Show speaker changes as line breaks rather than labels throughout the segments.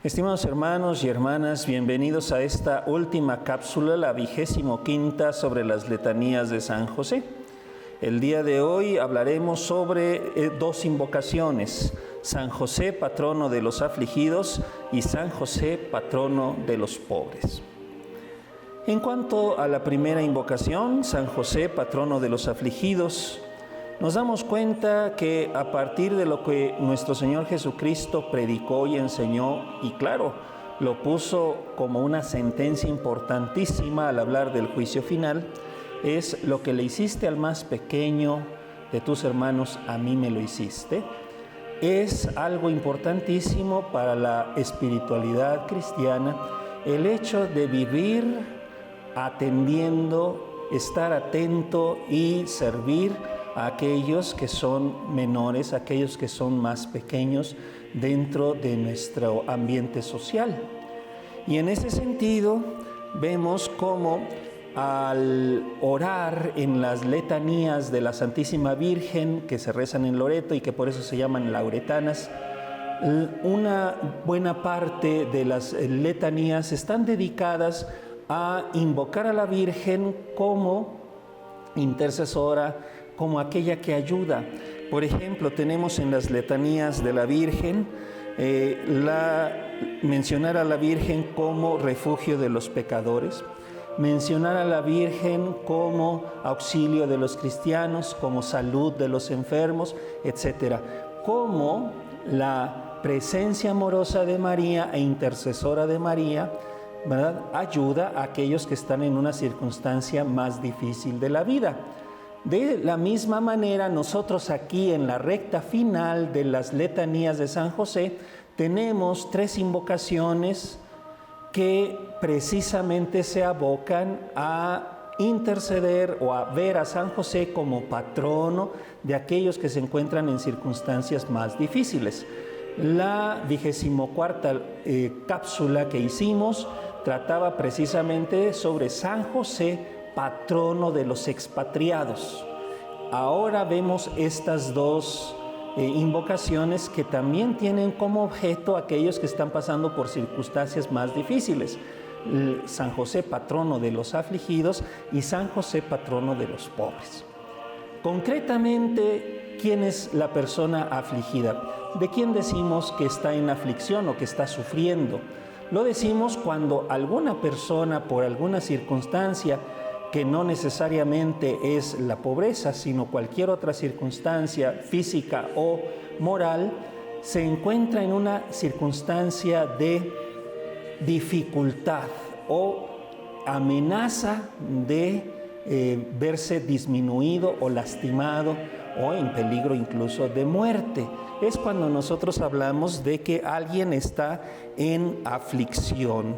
Estimados hermanos y hermanas, bienvenidos a esta última cápsula, la 25ª sobre las letanías de San José. El día de hoy hablaremos sobre dos invocaciones: San José, patrono de los afligidos, y San José, patrono de los pobres. En cuanto a la primera invocación, San José, patrono de los afligidos, nos damos cuenta que a partir de lo que nuestro Señor Jesucristo predicó y enseñó, y claro, lo puso como una sentencia importantísima al hablar del juicio final, es: lo que le hiciste al más pequeño de tus hermanos, a mí me lo hiciste. Es algo importantísimo para la espiritualidad cristiana, el hecho de vivir atendiendo, estar atento y servir a aquellos que son menores, aquellos que son más pequeños dentro de nuestro ambiente social. Y en ese sentido vemos cómo al orar en las letanías de la Santísima Virgen que se rezan en Loreto y que por eso se llaman lauretanas, una buena parte de las letanías están dedicadas a invocar a la Virgen como intercesora, como aquella que ayuda. Por ejemplo, tenemos en las letanías de la Virgen mencionar a la Virgen como refugio de los pecadores, mencionar a la Virgen como auxilio de los cristianos, como salud de los enfermos, etc. Como la presencia amorosa de María e intercesora de María, ¿verdad?, ayuda a aquellos que están en una circunstancia más difícil de la vida. De la misma manera, nosotros aquí en la recta final de las letanías de San José tenemos tres invocaciones que precisamente se abocan a interceder o a ver a San José como patrono de aquellos que se encuentran en circunstancias más difíciles. La 24ª cápsula que hicimos trataba precisamente sobre San José, patrono de los expatriados. Ahora vemos estas dos invocaciones que también tienen como objeto a aquellos que están pasando por circunstancias más difíciles. San José, patrono de los afligidos, y San José, patrono de los pobres. Concretamente, ¿quién es la persona afligida? ¿De quién decimos que está en aflicción o que está sufriendo? Lo decimos cuando alguna persona, por alguna circunstancia que no necesariamente es la pobreza, sino cualquier otra circunstancia física o moral, se encuentra en una circunstancia de dificultad o amenaza de verse disminuido o lastimado o en peligro incluso de muerte. Es cuando nosotros hablamos de que alguien está en aflicción.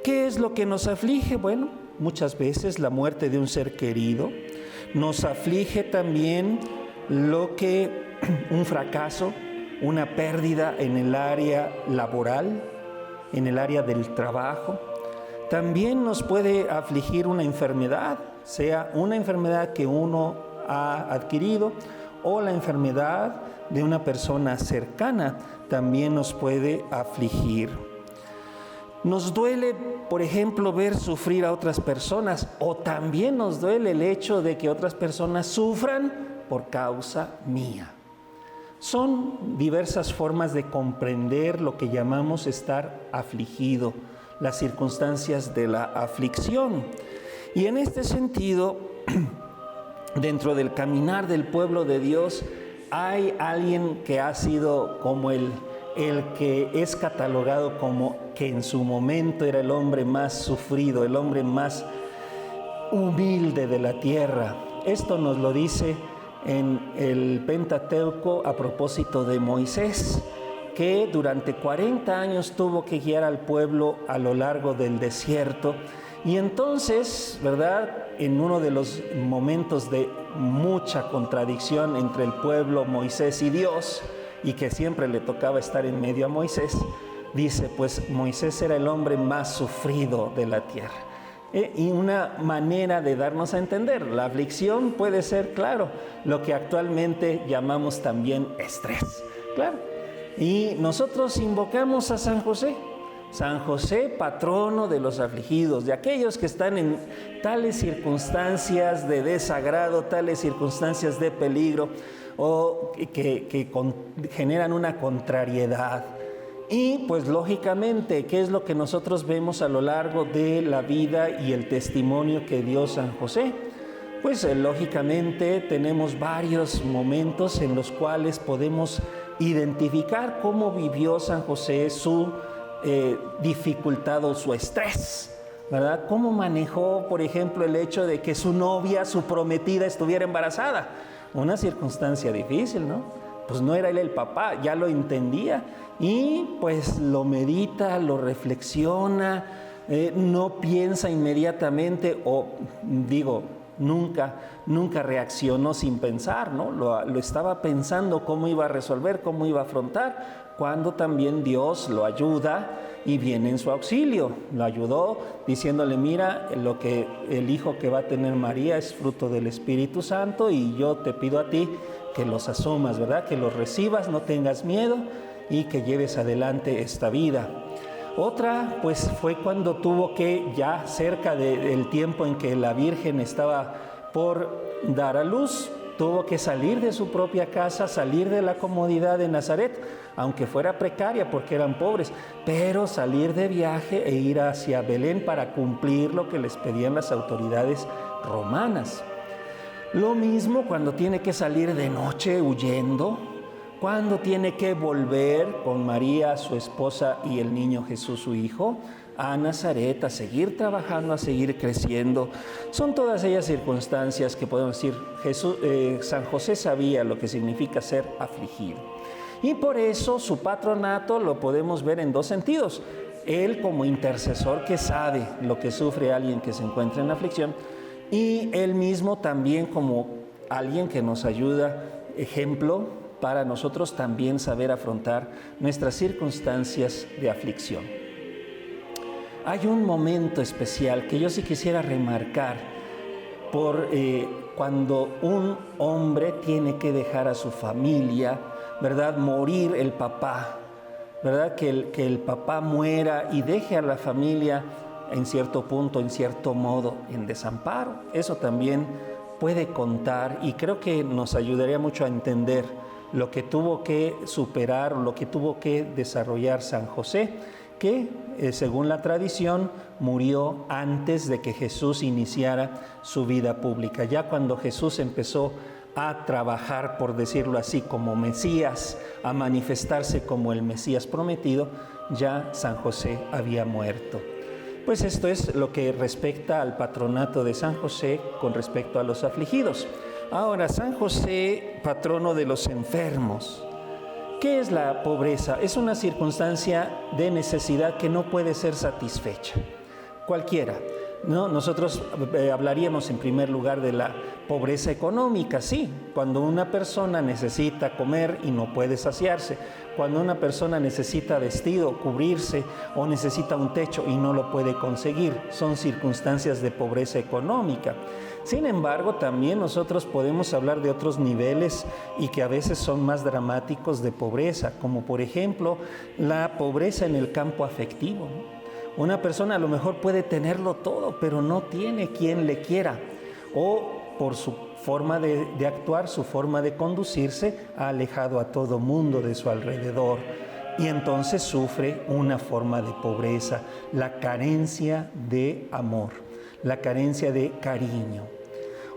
¿Qué es lo que nos aflige? Bueno, muchas veces la muerte de un ser querido. Nos aflige también un fracaso, una pérdida en el área laboral, en el área del trabajo. También nos puede afligir una enfermedad, sea una enfermedad que uno ha adquirido o la enfermedad de una persona cercana, también nos puede afligir. Nos duele, por ejemplo, ver sufrir a otras personas, o también nos duele el hecho de que otras personas sufran por causa mía. Son diversas formas de comprender lo que llamamos estar afligido, las circunstancias de la aflicción. Y en este sentido, dentro del caminar del pueblo de Dios, hay alguien que ha sido como el que es catalogado como que en su momento era el hombre más sufrido, el hombre más humilde de la tierra. Esto nos lo dice en el Pentateuco a propósito de Moisés, que durante 40 años tuvo que guiar al pueblo a lo largo del desierto. Y entonces, ¿verdad?, en uno de los momentos de mucha contradicción entre el pueblo, Moisés y Dios, y que siempre le tocaba estar en medio a Moisés, dice, pues Moisés era el hombre más sufrido de la tierra. Y una manera de darnos a entender, la aflicción puede ser, claro, lo que actualmente llamamos también estrés, claro. Y nosotros invocamos a San José. San José, patrono de los afligidos, de aquellos que están en tales circunstancias de desagrado, tales circunstancias de peligro o que generan una contrariedad. Y pues lógicamente, ¿qué es lo que nosotros vemos a lo largo de la vida y el testimonio que dio San José? Pues lógicamente tenemos varios momentos en los cuales podemos identificar cómo vivió San José su dificultad o su estrés, ¿verdad? Cómo manejó, por ejemplo, el hecho de que su novia, su prometida, estuviera embarazada. Una circunstancia difícil, ¿no? Pues no era él el papá, ya lo entendía y pues lo medita, lo reflexiona, no piensa inmediatamente nunca reaccionó sin pensar, ¿no? Lo estaba pensando cómo iba a resolver, cómo iba a afrontar, cuando también Dios lo ayuda y viene en su auxilio. Lo ayudó diciéndole, mira, el hijo que va a tener María es fruto del Espíritu Santo y yo te pido a ti que los asumas, ¿verdad? Que los recibas, no tengas miedo y que lleves adelante esta vida. Otra, pues fue cuando tuvo que, ya cerca del tiempo en que la Virgen estaba por dar a luz, tuvo que salir de su propia casa, salir de la comodidad de Nazaret, aunque fuera precaria porque eran pobres, pero salir de viaje e ir hacia Belén para cumplir lo que les pedían las autoridades romanas. Lo mismo cuando tiene que salir de noche huyendo, cuando tiene que volver con María, su esposa, y el niño Jesús, su hijo, a Nazaret, a seguir trabajando, a seguir creciendo. Son todas ellas circunstancias que podemos decir, San José sabía lo que significa ser afligido. Y por eso su patronato lo podemos ver en dos sentidos. Él como intercesor que sabe lo que sufre alguien que se encuentra en aflicción, y él mismo también como alguien que nos ayuda, ejemplo, para nosotros también saber afrontar nuestras circunstancias de aflicción. Hay un momento especial que yo sí quisiera remarcar cuando un hombre tiene que dejar a su familia, ¿verdad? Morir el papá, ¿verdad? Que el papá muera y deje a la familia en cierto punto, en cierto modo, en desamparo. Eso también puede contar y creo que nos ayudaría mucho a entender lo que tuvo que superar o lo que tuvo que desarrollar San José, que según la tradición murió antes de que Jesús iniciara su vida pública. Ya cuando Jesús empezó a trabajar, por decirlo así, como Mesías, a manifestarse como el Mesías prometido, ya San José había muerto. Pues esto es lo que respecta al patronato de San José con respecto a los afligidos. Ahora, San José, patrono de los enfermos. ¿Qué es la pobreza? Es una circunstancia de necesidad que no puede ser satisfecha. Cualquiera, ¿no? Nosotros hablaríamos en primer lugar de la pobreza económica, sí, cuando una persona necesita comer y no puede saciarse, cuando una persona necesita vestido, cubrirse o necesita un techo y no lo puede conseguir, son circunstancias de pobreza económica. Sin embargo, también nosotros podemos hablar de otros niveles y que a veces son más dramáticos de pobreza, como por ejemplo la pobreza en el campo afectivo. Una persona a lo mejor puede tenerlo todo, pero no tiene quien le quiera, o por su forma de actuar, su forma de conducirse, ha alejado a todo mundo de su alrededor y entonces sufre una forma de pobreza, la carencia de amor, la carencia de cariño.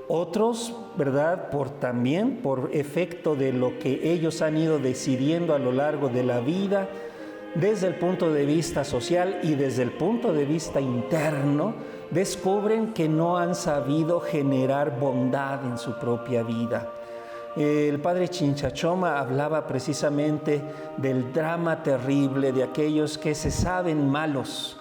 Otros, ¿verdad? También por efecto de lo que ellos han ido decidiendo a lo largo de la vida, desde el punto de vista social y desde el punto de vista interno, descubren que no han sabido generar bondad en su propia vida. El padre Chinchachoma hablaba precisamente del drama terrible de aquellos que se saben malos,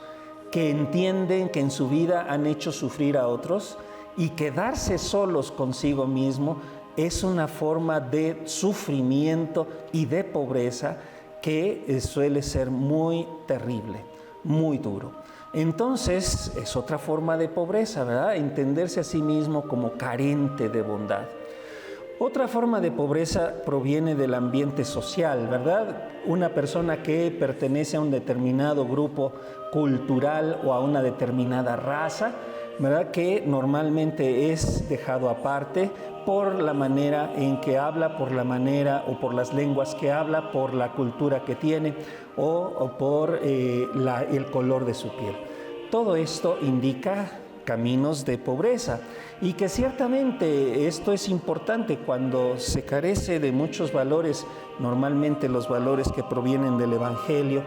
que entienden que en su vida han hecho sufrir a otros y quedarse solos consigo mismo es una forma de sufrimiento y de pobreza que suele ser muy terrible, muy duro. Entonces, es otra forma de pobreza, ¿verdad? Entenderse a sí mismo como carente de bondad. Otra forma de pobreza proviene del ambiente social, ¿verdad? Una persona que pertenece a un determinado grupo cultural o a una determinada raza, ¿verdad? Que normalmente es dejado aparte por la manera en que habla, por la manera o por las lenguas que habla, por la cultura que tiene o por el color de su piel. Todo esto indica caminos de pobreza y que ciertamente esto es importante cuando se carece de muchos valores, normalmente los valores que provienen del Evangelio,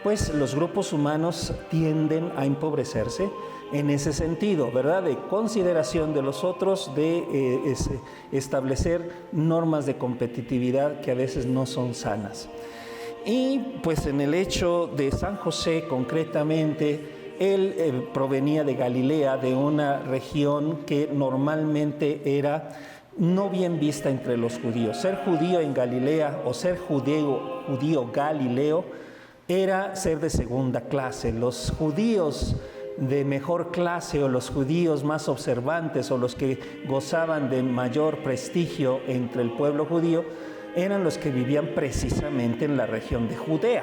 pues los grupos humanos tienden a empobrecerse en ese sentido, ¿verdad? De consideración de los otros, de establecer normas de competitividad que a veces no son sanas. Y pues en el hecho de San José concretamente, él provenía de Galilea, de una región que normalmente era no bien vista entre los judíos. Ser judío en Galilea o ser judío galileo era ser de segunda clase. Los judíos de mejor clase o los judíos más observantes o los que gozaban de mayor prestigio entre el pueblo judío eran los que vivían precisamente en la región de Judea.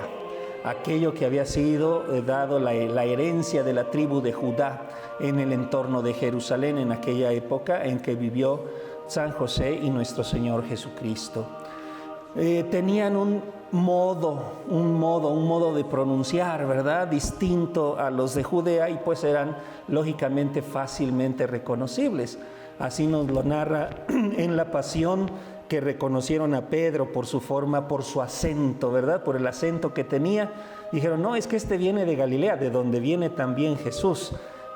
Aquello que había sido dado la herencia de la tribu de Judá en el entorno de Jerusalén en aquella época en que vivió San José y nuestro Señor Jesucristo. Tenían un modo de pronunciar, ¿verdad? Distinto a los de Judea y pues eran lógicamente fácilmente reconocibles. Así nos lo narra en la Pasión, que reconocieron a Pedro por su forma, por su acento, ¿verdad? Por el acento que tenía. Dijeron, no, es que este viene de Galilea, de donde viene también Jesús.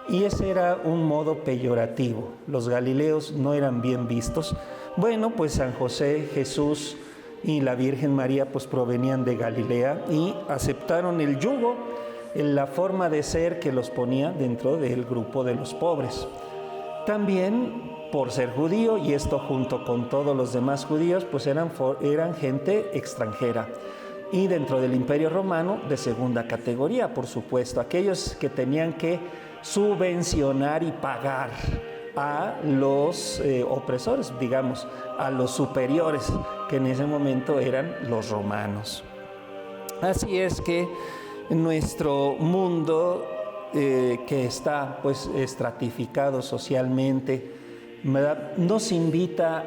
Y ese era un modo peyorativo. Los galileos no eran bien vistos. Bueno, pues San José, Jesús y la Virgen María pues provenían de Galilea y aceptaron el yugo, en la forma de ser que los ponía dentro del grupo de los pobres. También por ser judío, y esto junto con todos los demás judíos, pues eran gente extranjera. Y dentro del Imperio Romano, de segunda categoría, por supuesto, aquellos que tenían que subvencionar y pagar a los opresores, digamos, a los superiores, que en ese momento eran los romanos. Así es que nuestro mundo, que está pues estratificado socialmente, ¿verdad?, nos invita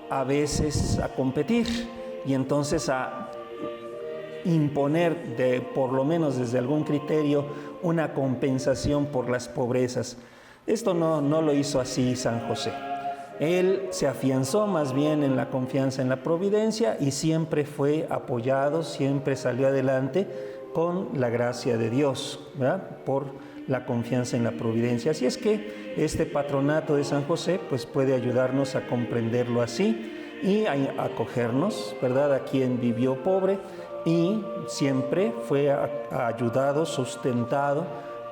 a veces a competir y entonces a imponer, por lo menos desde algún criterio, una compensación por las pobrezas. Esto no lo hizo así San José. Él se afianzó más bien en la confianza en la providencia y siempre fue apoyado, siempre salió adelante con la gracia de Dios, ¿verdad?, por la confianza en la providencia. Así es que este patronato de San José pues puede ayudarnos a comprenderlo así y a acogernos, ¿verdad?, a quien vivió pobre y siempre fue ayudado, sustentado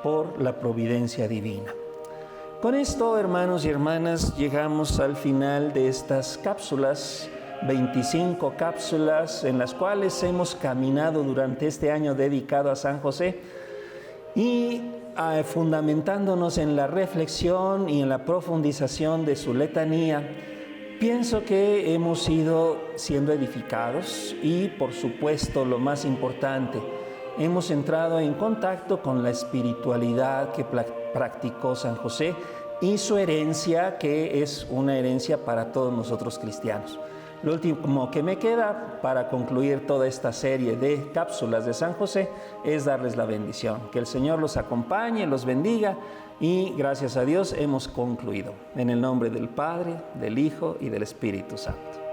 por la providencia divina. Con esto, hermanos y hermanas, llegamos al final de estas cápsulas, 25 cápsulas en las cuales hemos caminado durante este año dedicado a San José y fundamentándonos en la reflexión y en la profundización de su letanía. Pienso que hemos ido siendo edificados y, por supuesto, lo más importante, hemos entrado en contacto con la espiritualidad que practicó San José y su herencia, que es una herencia para todos nosotros cristianos. Lo último que me queda para concluir toda esta serie de cápsulas de San José es darles la bendición. Que el Señor los acompañe, los bendiga y gracias a Dios hemos concluido. En el nombre del Padre, del Hijo y del Espíritu Santo.